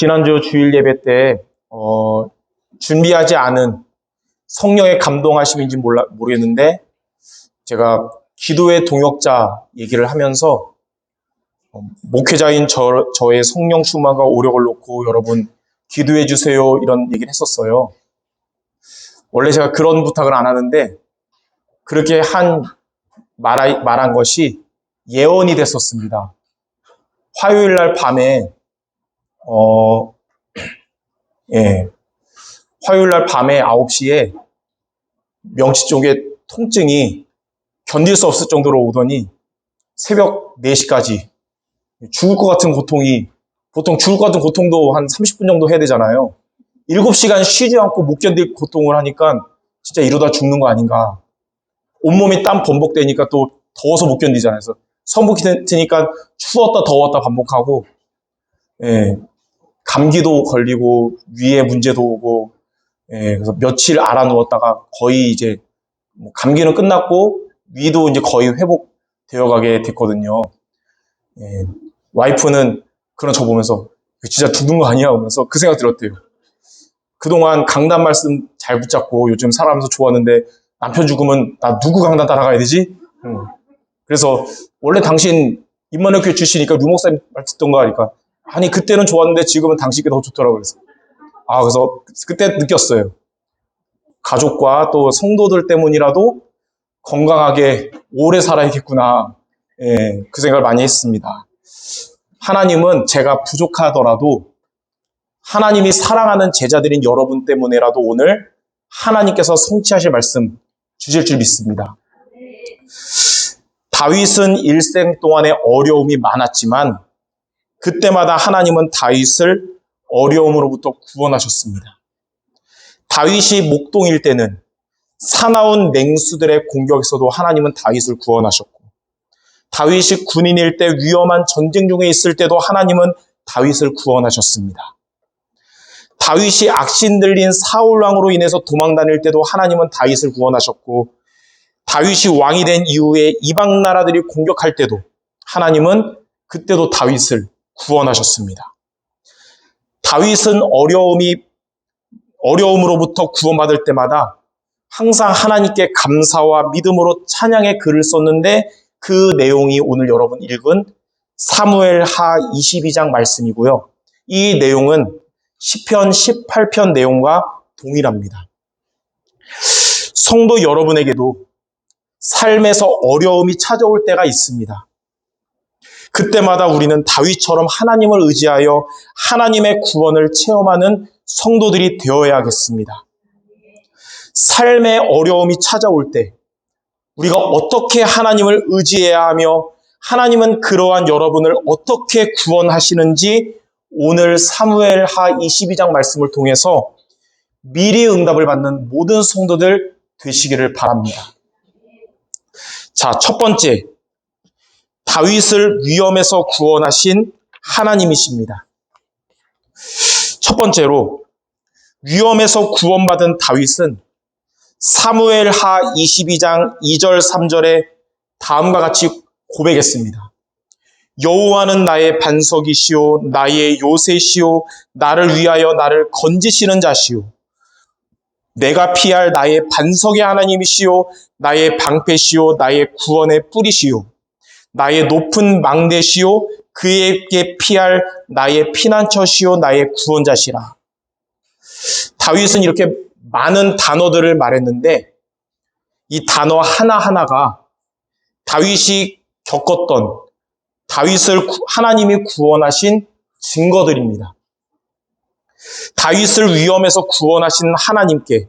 지난주 주일 예배 때 준비하지 않은 성령의 감동하심인지 모르겠는데 제가 기도의 동역자 얘기를 하면서 목회자인 저의 성령 충만과 오력을 놓고 여러분 기도해 주세요 이런 얘기를 했었어요. 원래 제가 그런 부탁을 안 하는데 그렇게 말한 것이 예언이 됐었습니다. 화요일 날 밤에 화요일 날 밤에 9시에 명치 쪽에 통증이 견딜 수 없을 정도로 오더니 새벽 4시까지 죽을 것 같은 고통이, 보통 죽을 것 같은 고통도 한 30분 정도 해야 되잖아요. 7시간 쉬지 않고 못 견딜 고통을 하니까 진짜 이러다 죽는 거 아닌가. 온몸이 땀 범벅되니까 또 더워서 못 견디잖아요. 그래서 성부 기도니까 추웠다 더웠다 반복하고, 감기도 걸리고 위에 문제도 오고, 그래서 며칠 알아 누웠다가 거의 이제 감기는 끝났고 위도 이제 거의 회복되어 가게 됐거든요. 와이프는 그런 저 보면서 진짜 죽는 거 아니야? 하면서 그 생각 들었대요. 그동안 강단 말씀 잘 붙잡고 요즘 살아가면서 좋았는데 남편 죽으면 나 누구 강단 따라가야 되지? 그래서 원래 당신 임마누엘 출신이니까 류 목사님 말 듣던 거 하니까 아니 그때는 좋았는데 지금은 당신께 더 좋더라고요. 그래서 그때 느꼈어요. 가족과 또 성도들 때문이라도 건강하게 오래 살아야겠구나. 그 생각을 많이 했습니다. 하나님은 제가 부족하더라도 하나님이 사랑하는 제자들인 여러분 때문에라도 오늘 하나님께서 성취하실 말씀 주실 줄 믿습니다. 다윗은 일생 동안에 어려움이 많았지만 그때마다 하나님은 다윗을 어려움으로부터 구원하셨습니다. 다윗이 목동일 때는 사나운 맹수들의 공격에서도 하나님은 다윗을 구원하셨고, 다윗이 군인일 때 위험한 전쟁 중에 있을 때도 하나님은 다윗을 구원하셨습니다. 다윗이 악신 들린 사울왕으로 인해서 도망 다닐 때도 하나님은 다윗을 구원하셨고, 다윗이 왕이 된 이후에 이방 나라들이 공격할 때도 하나님은 그때도 다윗을 구원하셨습니다. 다윗은 어려움으로부터 구원받을 때마다 항상 하나님께 감사와 믿음으로 찬양의 글을 썼는데 그 내용이 오늘 여러분 읽은 사무엘하 22장 말씀이고요. 이 내용은 시편 18편 내용과 동일합니다. 성도 여러분에게도 삶에서 어려움이 찾아올 때가 있습니다. 그때마다 우리는 다윗처럼 하나님을 의지하여 하나님의 구원을 체험하는 성도들이 되어야겠습니다. 삶의 어려움이 찾아올 때 우리가 어떻게 하나님을 의지해야 하며 하나님은 그러한 여러분을 어떻게 구원하시는지 오늘 사무엘하 22장 말씀을 통해서 미리 응답을 받는 모든 성도들 되시기를 바랍니다. 자, 첫 번째, 다윗을 위험에서 구원하신 하나님이십니다. 첫 번째로 위험에서 구원받은 다윗은 사무엘하 22장 2절 3절에 다음과 같이 고백했습니다. 여호와는 나의 반석이시오 나의 요새시오 나를 위하여 나를 건지시는 자시오 내가 피할 나의 반석의 하나님이시오 나의 방패시오 나의 구원의 뿌리시오 나의 높은 망대시오 그에게 피할 나의 피난처시오 나의 구원자시라. 다윗은 이렇게 많은 단어들을 말했는데 이 단어 하나하나가 다윗이 겪었던 다윗을 하나님이 구원하신 증거들입니다. 다윗을 위험에서 구원하신 하나님께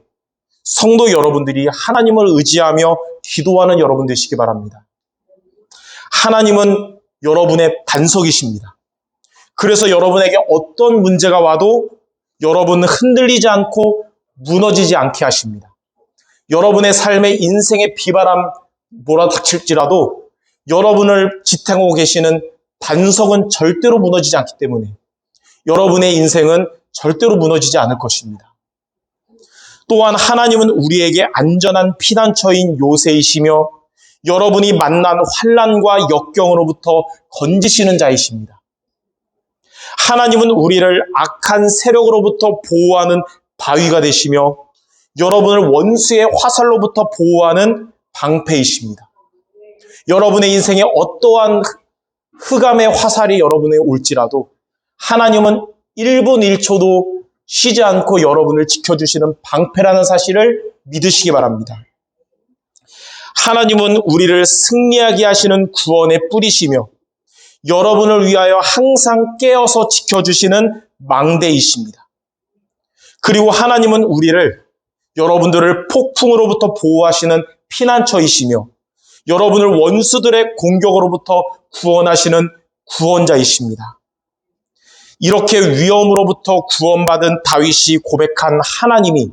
성도 여러분들이 하나님을 의지하며 기도하는 여러분 되시기 바랍니다. 하나님은 여러분의 반석이십니다. 그래서 여러분에게 어떤 문제가 와도 여러분은 흔들리지 않고 무너지지 않게 하십니다. 여러분의 삶에 인생의 비바람 몰아닥칠지라도 여러분을 지탱하고 계시는 반석은 절대로 무너지지 않기 때문에 여러분의 인생은 절대로 무너지지 않을 것입니다. 또한 하나님은 우리에게 안전한 피난처인 요새이시며 여러분이 만난 환난과 역경으로부터 건지시는 자이십니다. 하나님은 우리를 악한 세력으로부터 보호하는 바위가 되시며 여러분을 원수의 화살로부터 보호하는 방패이십니다. 여러분의 인생에 어떠한 흑암의 화살이 여러분에 올지라도 하나님은 1분 1초도 쉬지 않고 여러분을 지켜주시는 방패라는 사실을 믿으시기 바랍니다. 하나님은 우리를 승리하게 하시는 구원의 뿌리시며 여러분을 위하여 항상 깨어서 지켜주시는 망대이십니다. 그리고 하나님은 여러분들을 폭풍으로부터 보호하시는 피난처이시며 여러분을 원수들의 공격으로부터 구원하시는 구원자이십니다. 이렇게 위험으로부터 구원받은 다윗이 고백한 하나님이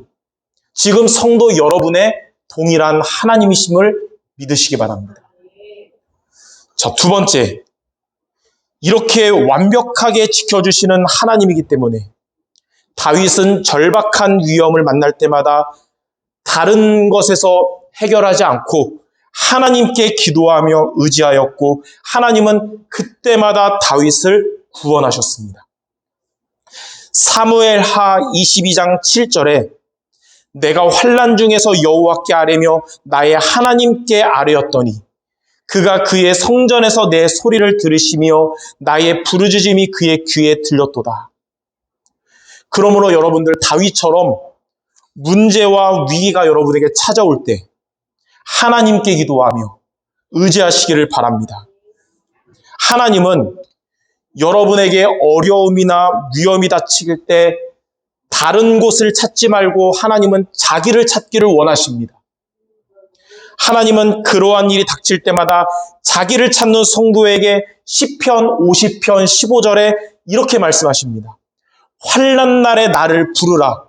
지금 성도 여러분의 동일한 하나님이심을 믿으시기 바랍니다. 자, 두 번째, 이렇게 완벽하게 지켜주시는 하나님이기 때문에 다윗은 절박한 위험을 만날 때마다 다른 것에서 해결하지 않고 하나님께 기도하며 의지하였고 하나님은 그때마다 다윗을 구원하셨습니다. 사무엘하 22장 7절에 내가 환난 중에서 여호와께 아뢰며 나의 하나님께 아뢰었더니 그가 그의 성전에서 내 소리를 들으시며 나의 부르짖음이 그의 귀에 들렸도다. 그러므로 여러분들 다윗처럼 문제와 위기가 여러분에게 찾아올 때 하나님께 기도하며 의지하시기를 바랍니다. 하나님은 여러분에게 어려움이나 위험이 닥칠 때 다른 곳을 찾지 말고 하나님은 자기를 찾기를 원하십니다. 하나님은 그러한 일이 닥칠 때마다 자기를 찾는 성도에게 시편 50편 15절에 이렇게 말씀하십니다. 환난 날에 나를 부르라.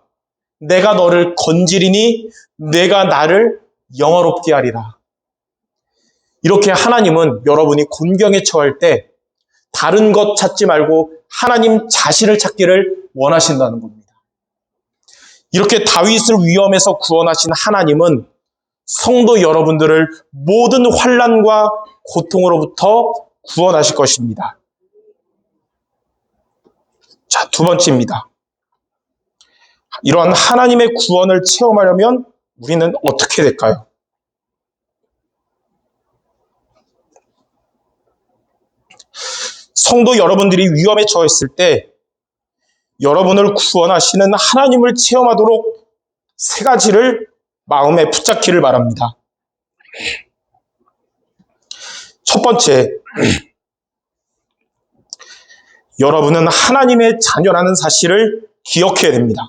내가 너를 건지리니 내가 나를 영화롭게 하리라. 이렇게 하나님은 여러분이 곤경에 처할 때 다른 것 찾지 말고 하나님 자신을 찾기를 원하신다는 겁니다. 이렇게 다윗을 위험에서 구원하신 하나님은 성도 여러분들을 모든 환난과 고통으로부터 구원하실 것입니다. 자, 두 번째입니다. 이러한 하나님의 구원을 체험하려면 우리는 어떻게 될까요? 성도 여러분들이 위험에 처했을 때 여러분을 구원하시는 하나님을 체험하도록 세 가지를 마음에 붙잡기를 바랍니다. 첫 번째, 여러분은 하나님의 자녀라는 사실을 기억해야 됩니다.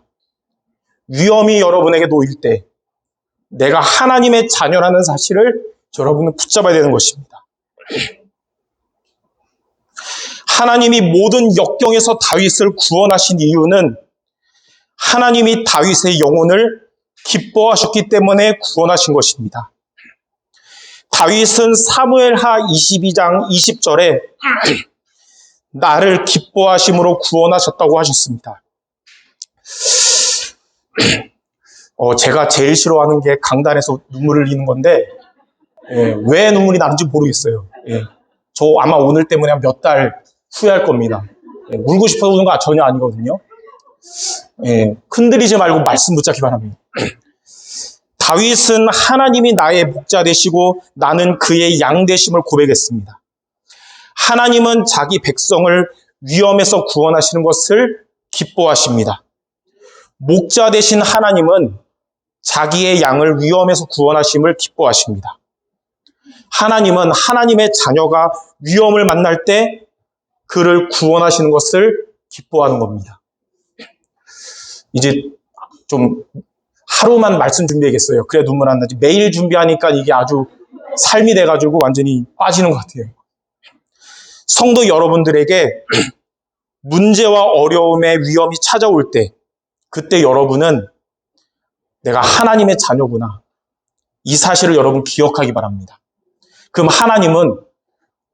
위험이 여러분에게 놓일 때 내가 하나님의 자녀라는 사실을 여러분은 붙잡아야 되는 것입니다. 하나님이 모든 역경에서 다윗을 구원하신 이유는 하나님이 다윗의 영혼을 기뻐하셨기 때문에 구원하신 것입니다. 다윗은 사무엘하 22장 20절에 나를 기뻐하심으로 구원하셨다고 하셨습니다. 제가 제일 싫어하는 게 강단에서 눈물을 흘리는 건데 왜 눈물이 나는지 모르겠어요. 저 아마 오늘 때문에 한 몇 달 후회할 겁니다. 울고 싶어서 우는 거 전혀 아니거든요. 흔들리지 말고 말씀 붙잡기 바랍니다. 다윗은 하나님이 나의 목자 되시고 나는 그의 양 되심을 고백했습니다. 하나님은 자기 백성을 위험에서 구원하시는 것을 기뻐하십니다. 목자 되신 하나님은 자기의 양을 위험에서 구원하심을 기뻐하십니다. 하나님은 하나님의 자녀가 위험을 만날 때 그를 구원하시는 것을 기뻐하는 겁니다. 이제 좀 하루만 말씀 준비하겠어요. 그래야 눈물 안 나지. 매일 준비하니까 이게 아주 삶이 돼가지고 완전히 빠지는 것 같아요. 성도 여러분들에게 문제와 어려움의 위험이 찾아올 때 그때 여러분은 내가 하나님의 자녀구나. 이 사실을 여러분 기억하기 바랍니다. 그럼 하나님은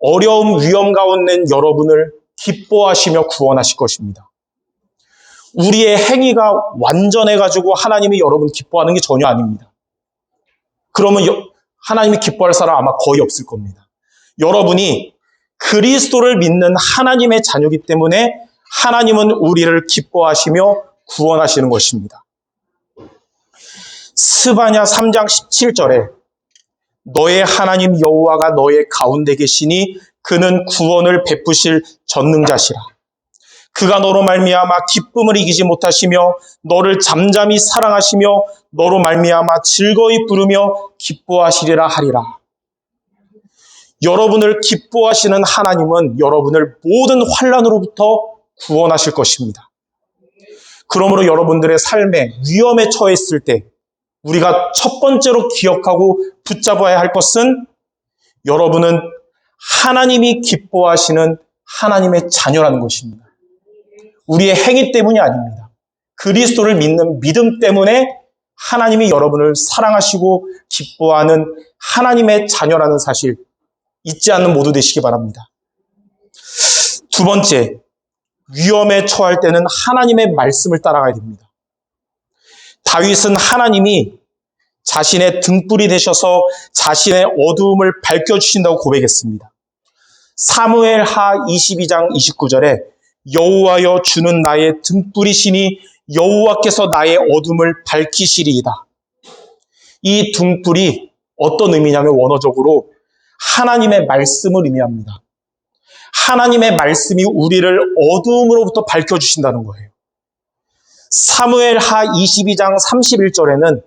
어려움, 위험 가운데 여러분을 기뻐하시며 구원하실 것입니다. 우리의 행위가 완전해가지고 하나님이 여러분 기뻐하는 게 전혀 아닙니다. 그러면 하나님이 기뻐할 사람 아마 거의 없을 겁니다. 여러분이 그리스도를 믿는 하나님의 자녀이기 때문에 하나님은 우리를 기뻐하시며 구원하시는 것입니다. 스바냐 3장 17절에 너의 하나님 여호와가 너의 가운데 계시니 그는 구원을 베푸실 전능자시라. 그가 너로 말미암아 기쁨을 이기지 못하시며 너를 잠잠히 사랑하시며 너로 말미암아 즐거이 부르며 기뻐하시리라 하리라. 여러분을 기뻐하시는 하나님은 여러분을 모든 환난으로부터 구원하실 것입니다. 그러므로 여러분들의 삶에 위험에 처했을 때 우리가 첫 번째로 기억하고 붙잡아야 할 것은 여러분은 하나님이 기뻐하시는 하나님의 자녀라는 것입니다. 우리의 행위 때문이 아닙니다. 그리스도를 믿는 믿음 때문에 하나님이 여러분을 사랑하시고 기뻐하는 하나님의 자녀라는 사실 잊지 않는 모두 되시기 바랍니다. 두 번째, 위험에 처할 때는 하나님의 말씀을 따라가야 됩니다. 다윗은 하나님이 자신의 등불이 되셔서 자신의 어두움을 밝혀주신다고 고백했습니다. 사무엘하 22장 29절에 여호와여 주는 나의 등불이시니 여호와께서 나의 어둠을 밝히시리이다. 이 등불이 어떤 의미냐면 원어적으로 하나님의 말씀을 의미합니다. 하나님의 말씀이 우리를 어두움으로부터 밝혀주신다는 거예요. 사무엘하 22장 31절에는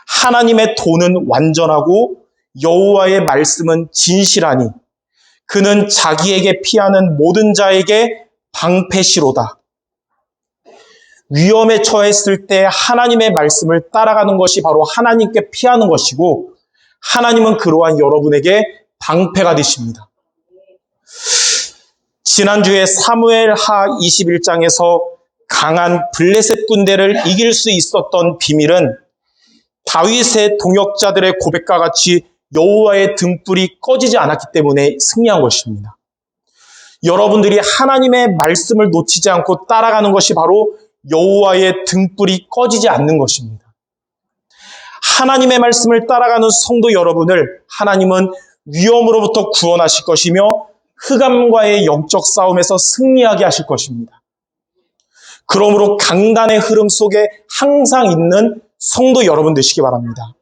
하나님의 도는 완전하고 여호와의 말씀은 진실하니 그는 자기에게 피하는 모든 자에게 방패시로다. 위험에 처했을 때 하나님의 말씀을 따라가는 것이 바로 하나님께 피하는 것이고 하나님은 그러한 여러분에게 방패가 되십니다. 지난주에 사무엘하 21장에서 강한 블레셋 군대를 이길 수 있었던 비밀은 다윗의 동역자들의 고백과 같이 여호와의 등불이 꺼지지 않았기 때문에 승리한 것입니다. 여러분들이 하나님의 말씀을 놓치지 않고 따라가는 것이 바로 여호와의 등불이 꺼지지 않는 것입니다. 하나님의 말씀을 따라가는 성도 여러분을 하나님은 위험으로부터 구원하실 것이며 흑암과의 영적 싸움에서 승리하게 하실 것입니다. 그러므로 강단의 흐름 속에 항상 있는 성도 여러분 되시기 바랍니다.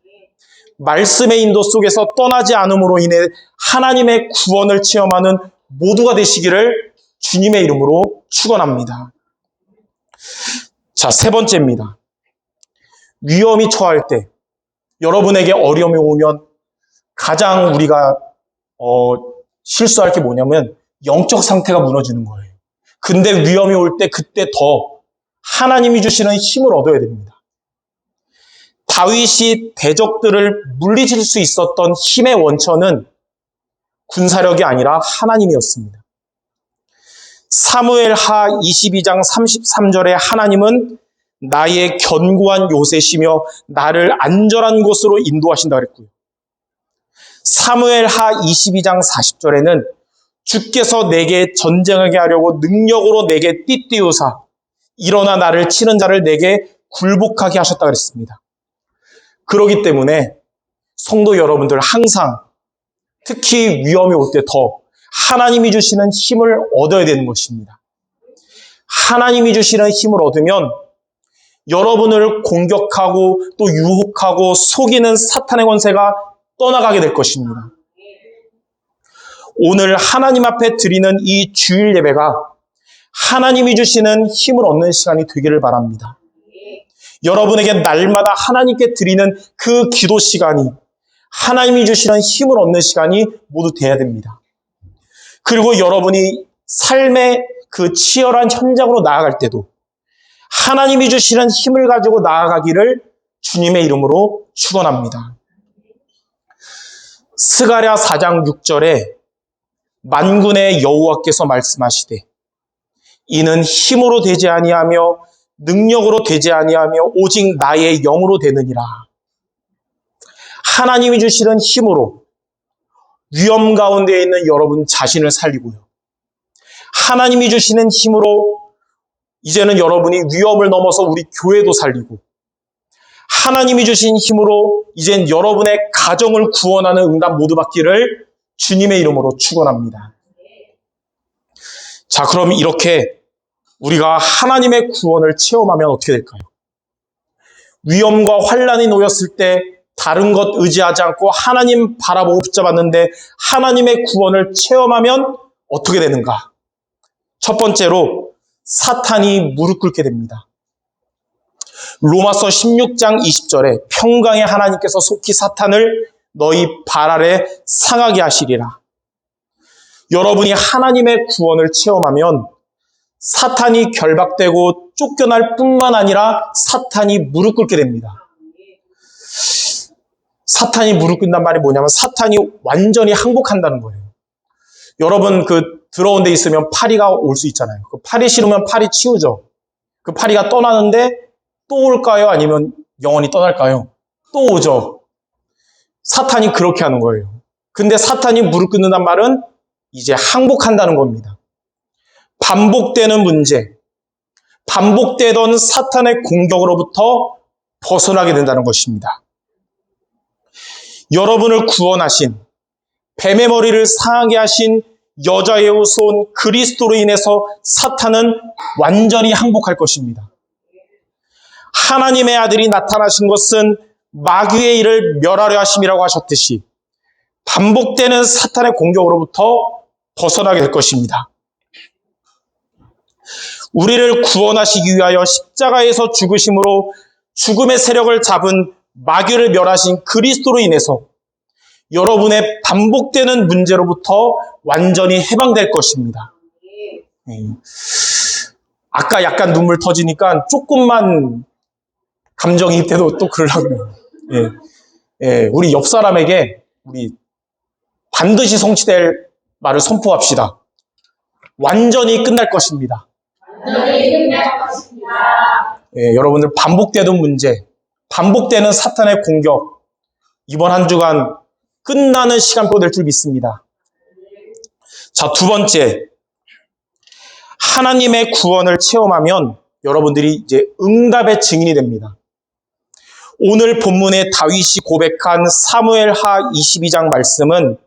말씀의 인도 속에서 떠나지 않음으로 인해 하나님의 구원을 체험하는 모두가 되시기를 주님의 이름으로 축원합니다. 자, 세 번째입니다. 위험이 처할 때 여러분에게 어려움이 오면 가장 우리가 실수할 게 뭐냐면 영적 상태가 무너지는 거예요. 근데 위험이 올 때 그때 더 하나님이 주시는 힘을 얻어야 됩니다. 다윗이 대적들을 물리칠 수 있었던 힘의 원천은 군사력이 아니라 하나님이었습니다. 사무엘하 22장 33절에 하나님은 나의 견고한 요새시며 나를 안전한 곳으로 인도하신다 그랬고요. 사무엘하 22장 40절에는 주께서 내게 전쟁하게 하려고 능력으로 내게 띠띠우사 일어나 나를 치는 자를 내게 굴복하게 하셨다 그랬습니다. 그렇기 때문에 성도 여러분들 항상 특히 위험이 올 때 더 하나님이 주시는 힘을 얻어야 되는 것입니다. 하나님이 주시는 힘을 얻으면 여러분을 공격하고 또 유혹하고 속이는 사탄의 권세가 떠나가게 될 것입니다. 오늘 하나님 앞에 드리는 이 주일 예배가 하나님이 주시는 힘을 얻는 시간이 되기를 바랍니다. 여러분에게 날마다 하나님께 드리는 그 기도 시간이 하나님이 주시는 힘을 얻는 시간이 모두 돼야 됩니다. 그리고 여러분이 삶의 그 치열한 현장으로 나아갈 때도 하나님이 주시는 힘을 가지고 나아가기를 주님의 이름으로 축원합니다. 스가랴 4장 6절에 만군의 여호와께서 말씀하시되 이는 힘으로 되지 아니하며 능력으로 되지 아니하며 오직 나의 영으로 되느니라. 하나님이 주시는 힘으로 위험 가운데 있는 여러분 자신을 살리고요. 하나님이 주시는 힘으로 이제는 여러분이 위험을 넘어서 우리 교회도 살리고 하나님이 주신 힘으로 이젠 여러분의 가정을 구원하는 응답 모두 받기를 주님의 이름으로 축원합니다. 자, 그럼 이렇게 우리가 하나님의 구원을 체험하면 어떻게 될까요? 위험과 환난이 놓였을 때 다른 것 의지하지 않고 하나님 바라보고 붙잡았는데 하나님의 구원을 체험하면 어떻게 되는가? 첫 번째로 사탄이 무릎 꿇게 됩니다. 로마서 16장 20절에 평강의 하나님께서 속히 사탄을 너희 발 아래 상하게 하시리라. 여러분이 하나님의 구원을 체험하면 사탄이 결박되고 쫓겨날 뿐만 아니라 사탄이 무릎 꿇게 됩니다. 사탄이 무릎 꿇는다는 말이 뭐냐면 사탄이 완전히 항복한다는 거예요. 여러분 들어온 데 있으면 파리가 올 수 있잖아요. 그 파리 싫으면 파리 치우죠. 그 파리가 떠나는데 또 올까요? 아니면 영원히 떠날까요? 또 오죠. 사탄이 그렇게 하는 거예요. 근데 사탄이 무릎 꿇는다는 말은 이제 항복한다는 겁니다. 반복되는 문제, 반복되던 사탄의 공격으로부터 벗어나게 된다는 것입니다. 여러분을 구원하신, 뱀의 머리를 상하게 하신 여자의 후손 그리스도로 인해서 사탄은 완전히 항복할 것입니다. 하나님의 아들이 나타나신 것은 마귀의 일을 멸하려 하심이라고 하셨듯이 반복되는 사탄의 공격으로부터 벗어나게 될 것입니다. 우리를 구원하시기 위하여 십자가에서 죽으심으로 죽음의 세력을 잡은 마귀를 멸하신 그리스도로 인해서 여러분의 반복되는 문제로부터 완전히 해방될 것입니다. 아까 약간 눈물 터지니까 조금만 감정이입돼도 또 그러려고요. 우리 옆 사람에게 우리 반드시 성취될 말을 선포합시다. 완전히 끝날 것입니다. 여러분들 반복되던 문제, 반복되는 사탄의 공격, 이번 한 주간 끝나는 시간표 될 줄 믿습니다. 자, 두 번째, 하나님의 구원을 체험하면 여러분들이 이제 응답의 증인이 됩니다. 오늘 본문에 다윗이 고백한 사무엘하 22장 말씀은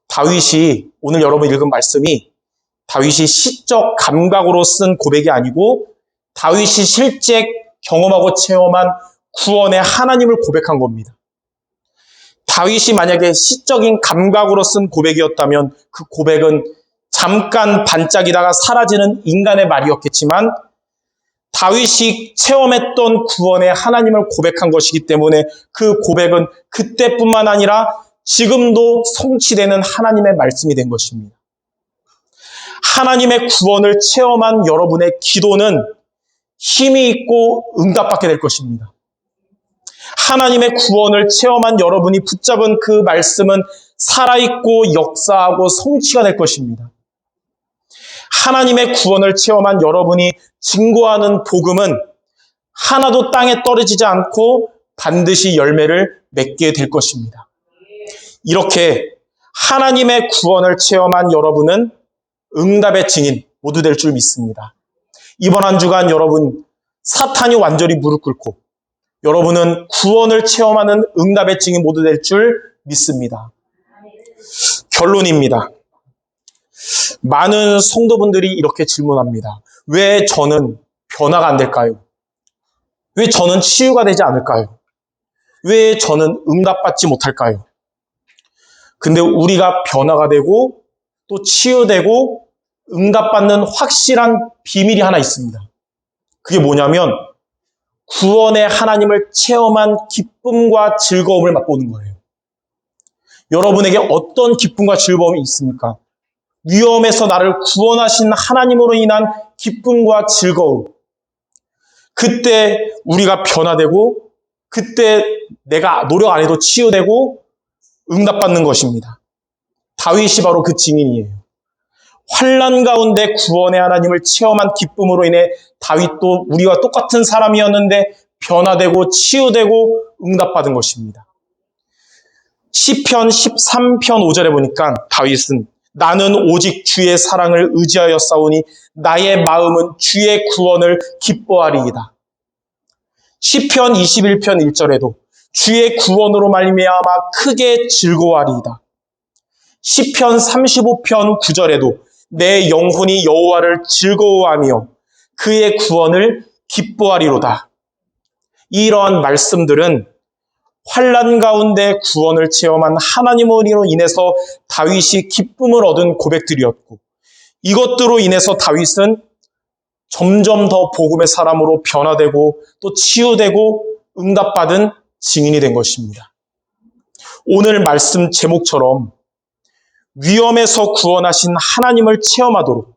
다윗이 오늘 여러분 읽은 말씀이 다윗이 시적 감각으로 쓴 고백이 아니고 다윗이 실제 경험하고 체험한 구원의 하나님을 고백한 겁니다. 다윗이 만약에 시적인 감각으로 쓴 고백이었다면 그 고백은 잠깐 반짝이다가 사라지는 인간의 말이었겠지만 다윗이 체험했던 구원의 하나님을 고백한 것이기 때문에 그 고백은 그때뿐만 아니라 지금도 성취되는 하나님의 말씀이 된 것입니다. 하나님의 구원을 체험한 여러분의 기도는 힘이 있고 응답받게 될 것입니다. 하나님의 구원을 체험한 여러분이 붙잡은 그 말씀은 살아있고 역사하고 성취가 될 것입니다. 하나님의 구원을 체험한 여러분이 증거하는 복음은 하나도 땅에 떨어지지 않고 반드시 열매를 맺게 될 것입니다. 이렇게 하나님의 구원을 체험한 여러분은 응답의 증인 모두 될 줄 믿습니다. 이번 한 주간 여러분 사탄이 완전히 무릎 꿇고 여러분은 구원을 체험하는 응답의 증인 모두 될 줄 믿습니다. 결론입니다. 많은 성도분들이 이렇게 질문합니다. 왜 저는 변화가 안 될까요? 왜 저는 치유가 되지 않을까요? 왜 저는 응답받지 못할까요? 근데 우리가 변화가 되고 또 치유되고 응답받는 확실한 비밀이 하나 있습니다. 그게 뭐냐면 구원의 하나님을 체험한 기쁨과 즐거움을 맛보는 거예요. 여러분에게 어떤 기쁨과 즐거움이 있습니까? 위험에서 나를 구원하신 하나님으로 인한 기쁨과 즐거움. 그때 우리가 변화되고 그때 내가 노력 안 해도 치유되고 응답받는 것입니다. 다윗이 바로 그 증인이에요. 환난 가운데 구원의 하나님을 체험한 기쁨으로 인해 다윗도 우리와 똑같은 사람이었는데 변화되고 치유되고 응답받은 것입니다. 시편 13편 5절에 보니까 다윗은 나는 오직 주의 사랑을 의지하여 싸우니 나의 마음은 주의 구원을 기뻐하리이다. 시편 21편 1절에도 주의 구원으로 말미암아 크게 즐거워하리이다. 시편 35편 9절에도 내 영혼이 여호와를 즐거워하며 그의 구원을 기뻐하리로다. 이러한 말씀들은 환난 가운데 구원을 체험한 하나님으로 인해서 다윗이 기쁨을 얻은 고백들이었고, 이것들로 인해서 다윗은 점점 더 복음의 사람으로 변화되고 또 치유되고 응답받은 증인이 된 것입니다. 오늘 말씀 제목처럼 위험에서 구원하신 하나님을 체험하도록,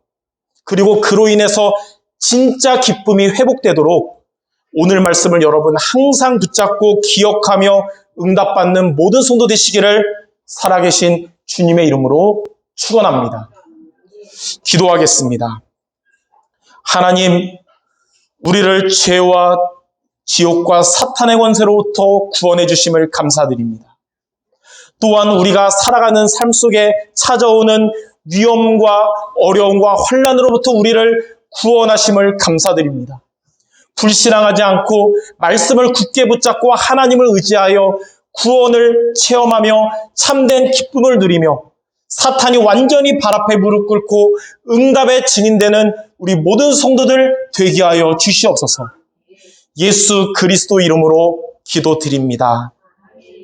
그리고 그로 인해서 진짜 기쁨이 회복되도록 오늘 말씀을 여러분 항상 붙잡고 기억하며 응답받는 모든 성도 되시기를 살아계신 주님의 이름으로 축원합니다. 기도하겠습니다. 하나님, 우리를 죄와 지옥과 사탄의 권세로부터 구원해 주심을 감사드립니다. 또한 우리가 살아가는 삶 속에 찾아오는 위험과 어려움과 환난으로부터 우리를 구원하심을 감사드립니다. 불신앙하지 않고 말씀을 굳게 붙잡고 하나님을 의지하여 구원을 체험하며 참된 기쁨을 누리며 사탄이 완전히 발 앞에 무릎 꿇고 응답의 증인되는 우리 모든 성도들 되게 하여 주시옵소서. 예수 그리스도 이름으로 기도드립니다.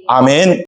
아멘.